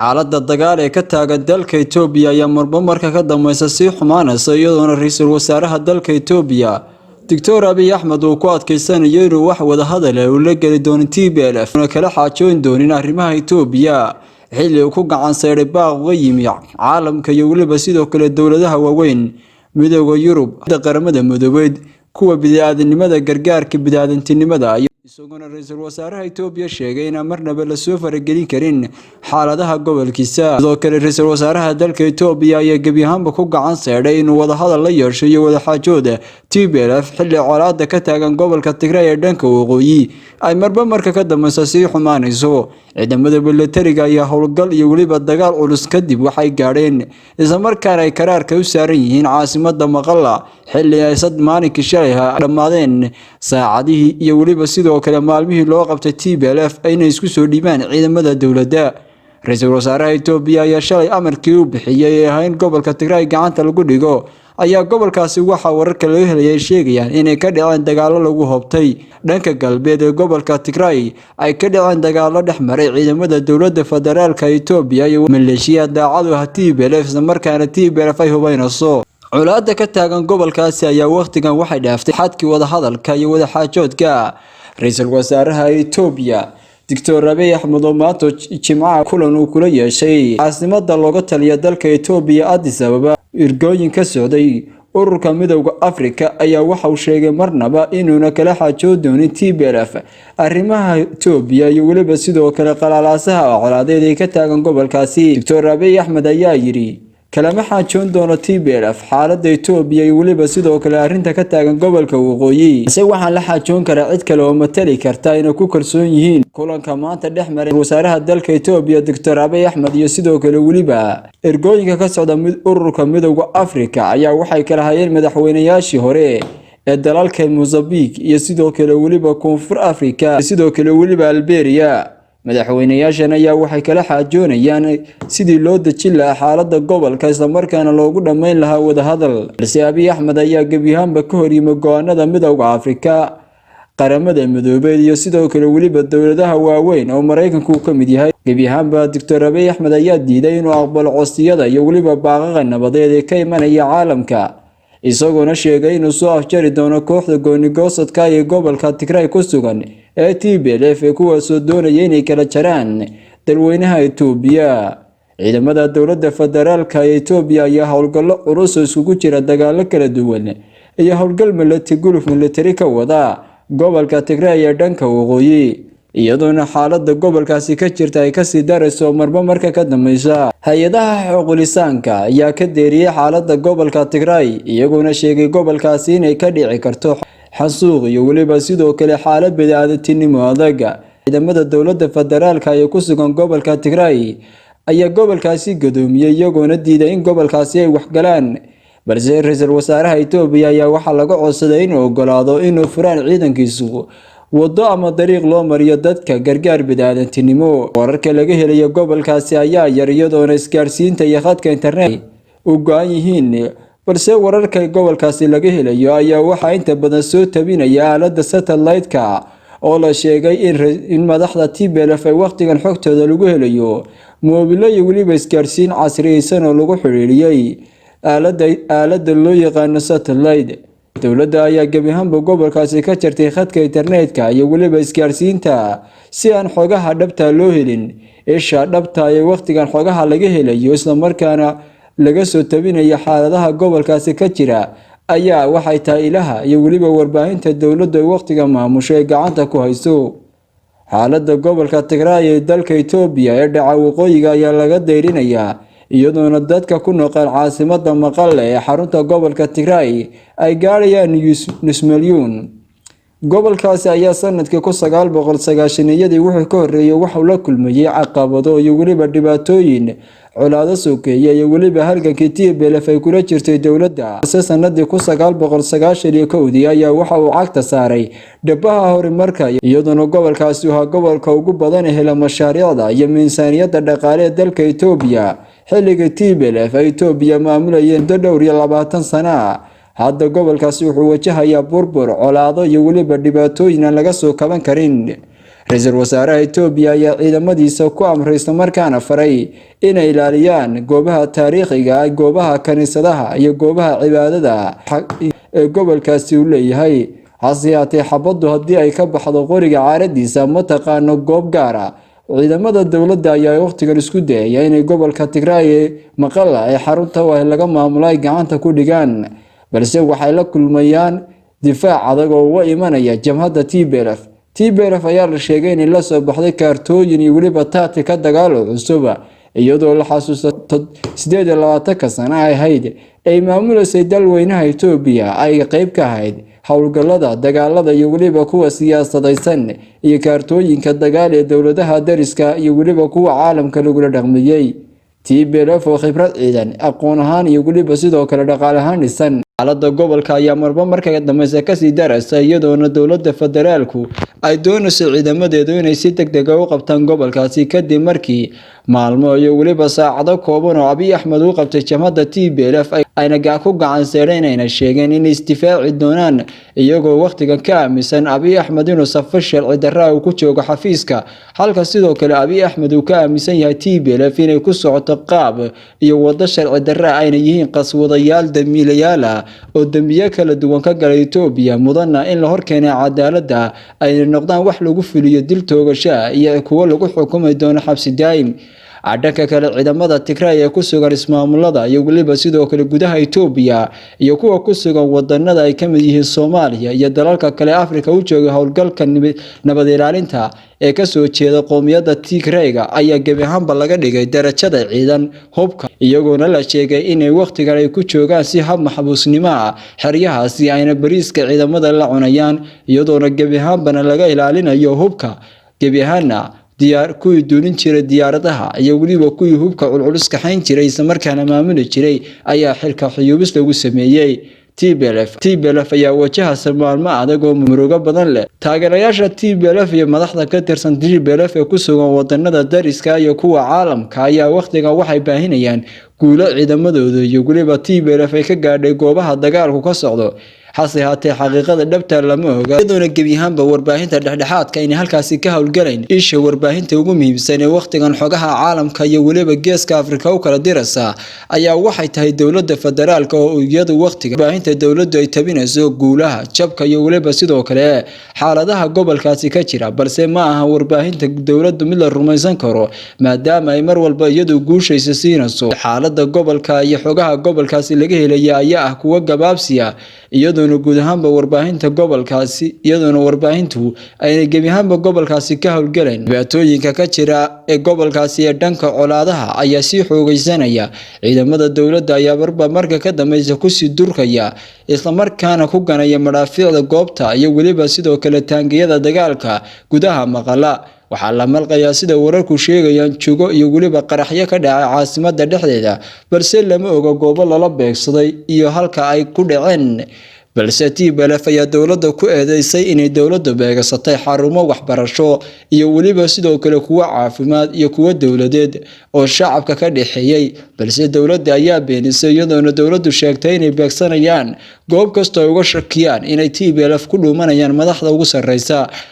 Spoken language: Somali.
xaaladda dagaal ee ka taagan dalka Itoobiya ayaa marba marka ka dambaysa sii xumaanaysa iyadoona ra'iisul wasaaraha dalka Itoobiya Dr. Abiy Ahmed uu ku adkeysanayo inuu wax wada hadal ah uu la gali doono TPLF una kala xaajoon doonin arrimaha Itoobiya xilli uu ku gacan saaray baaq uga yimi caalamka iyo waliba sidoo kale dowladaha waaweyn midowga Yurub qaramada midoobay kuwa bid'aadanimada gargaarka bid'aadantinimada isaguna ra'iisul wasaaraha Itoobiya sheegay in marnaba la soo faragelin karin xaaladaha gobolkiisa sidoo kale ra'iisul wasaaraha dalka Itoobiya ayaa gabi ahaanba ku gacan saaray inuu wada hadal la yeesho iyo wada xaajooda TPLF xilli colaadda ka taagan gobolka Tigray ee dhanka waqooyi ay marba marka ka dambaysa sii xumaanayso ciidamada militariga ayaa howlgal iyo waliba dagaal culus kadib waxay gaadheen isla markaana ay karaarka u saaran yihiin caasimadda Maqalla xilli ay maalinkii shalay dhamaadeen saacadihii iyo waliba sidoo kale maalmihii loo qabtay TPLF ayna isku soo dhiibaan ciidamada dawladda ra'iisul wasaaraha Itoobiya ayaa shalay amarkii uu bixiyay in gobolka Tigray gacanta lagu dhigo ayaa gobolkaasi waxa wararka laga helay sheegayaan inay ka dhaceen dagaalo lagu hobtay dhanka galbeed ee gobolka Tigray ay ka dhaceen dagaalo dhexmaray ciidamada dawladda federaalka Itoobiya iyo maleeshiyada daacadu ah TPLF isla markaana TPLF ay hubaynayso colaadda ka taagan gobolkaasi ayaa waqtigan waxay dhaaftay xadkii wada hadalka iyo wada xaajoodka ra'iisul wasaaraha Itoobiya Dr. Abiy Ahmed oo maanta Jimcaha kulan uu kula yeeshay caasimadda looga taliya dalka Itoobiya Addis Ababa irgooyin ka socday ururka midowga Afrika ayaa waxa uu sheegay marnaba inuuna kala xaajoon doonin TPLF arrimaha Itoobiya iyo waliba sidoo kale qalaalaasaha colaadeed ee ka taagan gobolkaasi Dr. Abiy Ahmed ayaa yiri kalama xaajoon doono TPLF xaaladda Itoobiya iyo waliba sidoo kale arrinta ka taagan gobolka waqooyi waxaan la xaajoon karaa cid kale oo matali karta inay ku kalsoon yihiin kulanka maanta dhexmaray wasaaraha dalka Itoobiya Dr. Abiy Ahmed iyo sidoo kale waliba ergooyinka ka socda ururka midowga Afrika ayaa waxay kala hayeen madaxweynayaashii hore ee dalalka Mozambique iyo sidoo kale waliba Koonfur Afrika sidoo kale waliba Algeria madaxweynayaashan ayaa waxay kala xaajoonayaan sidii loo dejin lahaa xaaladda gobolka isla markaana loogu dhameyn lahaa wada hadal balse Abiy Ahmed ayaa gabi ahaanba ka hor yimid go'aanada midowga Afrika qaramada midoobay iyo sidoo kale waliba dowladaha waaweyn oo Mareykanku ka mid yahay gabi ahaanba Dr. Abiy Ahmed ayaa diiday inuu aqbalo codsiyada iyo waliba baaqaqa nabadeed ee ka imanaya caalamka isagoo sheegay inuu soo afjari doono kooxda gooni-goosadka ee gobolka Tigray ku sugan ee TPLF kuwaas oo doonaya inay kala jaraan dalweynaha Itoobiya ciidamada dawladda federaalka ee Itoobiya ayaa howlgallo culus oo isugu jira dagaalo kala duwan iyo howlgal military ka wada gobolka Tigray ee dhanka waqooyi iyadoona xaaladda gobolkaasi ka jirta ay ka sii darayso marba marka ka dambaysa hay'adaha xuquuqul insaanka ayaa ka deeriyay xaaladda gobolka Tigray iyaguna sheegay gobolkaasi inay ka dhici karto xasuuq iyo waliba sidoo kale xaalad bid'aadantinimo adag ciidamada dawladda federaalka ee ku sugan gobolka Tigray ayaa gobolkaasi gadoomiyay iyagoona diiday in gobolkaasi ay wax galaan balse ra'iisul wasaaraha Itoobiya ayaa waxa laga codsaday inuu ogolaado inuu furaan ciidankiisu wado ama dariiq loo mariyo dadka gargaar bid'aadantinimo wararka laga helayo gobolkaasi ayaa yar iyadoona isgaarsiinta iyo khadka internet u go'an yihiin balse wararka gobolkaasi laga helayo ayaa waxa inta badan soo tabinaya aaladda satellite-ka oo la sheegay in madaxda TPLF ay waqtigan xogtooda lagu helayo moobilo iyo waliba isgaarsiin casriyaysan oo lagu xiriiriyay aaladda loo yaqaan satellite dawladda ayaa gabi ahaanba gobolkaasi ka jartay khadka internetka iyo waliba isgaarsiinta si aan xogaha dhabta loo helin isha dhabta ee waqtigan xogaha laga helayo isla markaana laga soo tabinayo xaaladaha gobolkaasi ka jira ayaa waxay tahay ilaha iyo waliba warbaahinta dawladda waqtiga maamusho ee gacanta ku hayso xaaladda gobolka Tigray ee dalka Itoobiya ee dhaca waqooyiga ayaa laga deyrinayaa iyadoona dadka ku nool caasimadda Maqalla ee xarunta gobolka Tigray ay gaarayaan nus milyuun gobolkaasi ayaa sanadkii 1990yadii wuxuu ka horeeyay waxa la kulmayay caqabado iyo waliba dhibaatooyin colaado sokeeye iyo waliba halgankii TPLF ay kula jirtay dawladda sanadii 1991 ayaa waxa uu cagta saaray dhabaha horumarka iyadoona gobolkaasi uu gobolka ugu badan ee hela mashaariicda iyo miisaaniyadda dhaqaale ee dalka Itoobiya xilliga TPLF ay Itoobiya maamulayeen dhowr iyo 20 sano hadda gobolkaasi wuxuu wajahayaa burbur colaado iyo waliba dhibaatooyin aan laga soo kaban karin Ra'iisul Wasaaraha Itoobiya ayaa ciidamadiisa ku amray isla markaana faray inay ilaaliyaan goobaha taariikhiga ah, goobaha kaniisadaha iyo goobaha cibaadada ee gobolkaasi uu leeyahay. hase yeeshee xabaddu haddii ay ka baxdo qoriga caaradiisa ma taqaano goob gaar ah. ciidamada dowladda ayaa waqtigan isku dayaya inay gobolka Tigray ee Maqalla ee xarunta u ah laga maamulo ay gacanta ku dhigaan, balse waxay la kulmayaan difaac adag oo uga imanaya jabhadda TPLF. TPLF ayaa la sheegay in la soo baxday kaartooyin iyo weliba tactic dagaal oo cusub, iyadoo la xasuusto 28 sano ahayd ay maamuleysay dalweynaha Itoobiya ay qayb ka ahayd howlgallada dagaalada iyo weliba kuwa siyaasadaysan iyo kaartooyinka dagaal ee dowladaha dariska iyo weliba kuwa caalamka lagula dhaqmiyay. TPLF oo khibrad ciidan, aqoon ahaan iyo weliba sidoo kale dhaqaale ahaan dhisan. xaaladda gobolka ayaa marka dambaysa kasii daraysa, iyadoona dowladda federaalku ay doonayso ciidamadeedu inay si degdeg ah u qabtaan gobolkaasi kadib markii maalmo iyo weliba saacado kooban oo Abiy Ahmed uu qabtay jabhadda TPLF ayna ku gacan saareen inay sheegeen inay isdifaaci doonaan, iyagoo waqtigan ka aaminsan Abiy Ahmed inuu safar sharci darro ah ku joogo xafiiska, halka sidoo kale Abiy Ahmed uu ka aaminsan yahay TPLF inay ku socoto qaab iyo wado sharci darro ah ayna yihiin qaswadayaal dambiilayaal ah oo dambiyo kala duwan ka galay Itoobiya, mudana in la horkeenay cadaaladda ay noqdaan wax lagu fuliyo dil toogasho iyo kuwa lagu xukumay doono xabsi daa'im. dhanka kale ciidamada Tigray ee ku sugan ismaamulada iyo weliba sidoo kale gudaha Itoobiya iyo kuwa ku sugan wadanada ay kamid yihiin Soomaaliya iyo dalalka kale Afrika u jooga howlgalka nabad ilaalinta ee ka soo jeeda qoomiyadda Tigray-ga ayaa gebi ahaanba laga dhigay darajada ciidan hubka, iyagoona la sheegay inay waqtigan ay ku joogaan si hab maxbuusnimo ah xeryahaasi ayna bariiska ciidamada la cunayaan, iyadoona gebi ahaanbana laga ilaalinayo hubka gebi ahaana kuwii duulin jiray diyaaradaha iyo weliba kuwii hubka culculus ka hayn jiray isla markaana maamuli jiray ayaa xilka xiyuubis lagu sameeyay. TPLF ayaa wajahaysa maalmo adag oo murugo badan leh. taageerayaasha TPLF iyo madaxda ka tirsan TPLF ee ku sugan wadanada dariska iyo kuwa caalamka ayaa waqtigan waxay baahinayaan guulo ciidamadooda iyo weliba TPLF ay ka gaadhay goobaha dagaalku ka socdo. hase yeeshee xaqiiqada dhabta lama oga, iyadoona gebi ahaanba warbaahinta dhexdhexaadka inay halkaasi ka howlgaleen. isha warbaahinta ugu muhiimsan ee waqtigan xogaha caalamka iyo weliba geeska Afrika u kala diraysa ayaa waxay tahay dowladda federaalka oo iyadu waqtiga warbaahinta dowladdu ay tabinayso guulaha, jabka iyo weliba sidoo kale xaaladaha gobolkaasi ka jira, balse ma aha warbaahinta dowladdu mid la rumaysan karo maadaama ay mar walba iyadu guushaysa siinayso. xaaladda gobolka iyo xogaha gobolkaasi laga helaya ayaa ah kuwa gabaabsiya, iyadoona guud ahaanba warbaahinta gobolkaasi warbaahintu ay gebi ahaanba gobolkaasi ka howlgaleen. dhibaatooyinka ka jira ee gobolkaasi ee dhanka colaadaha ayaa sii xoogaysanaya, ciidamada dowladda ayaa marka ka dambaysa ku sii durkaya isla markaana ku ganaya madaafiicda goobta iyo weliba sidoo kale taangiyada dagaalka gudaha Maqalla. waxaa la malqayaa sida wararku sheegayaan jugo iyo weliba qaraxyo ka dhacay caasimadda dhexdeeda, balse lama oga goobo lala beegsaday iyo halka ay ku dhaceen. balse TPLF ayaa dowladda ku eedeysay inay dowladdu beegsatay xarumo waxbarasho iyo weliba sidoo kale kuwa caafimaad iyo kuwa dowladeed oo shacabka ka dhaxeeyay, balse dowladda ayaa beenisay, iyadoona dowladdu sheegtay inay beegsanayaan goob kasta oo uga shakiyaan inay TPLF ku dhuumanayaan madaxda ugu sarreysa.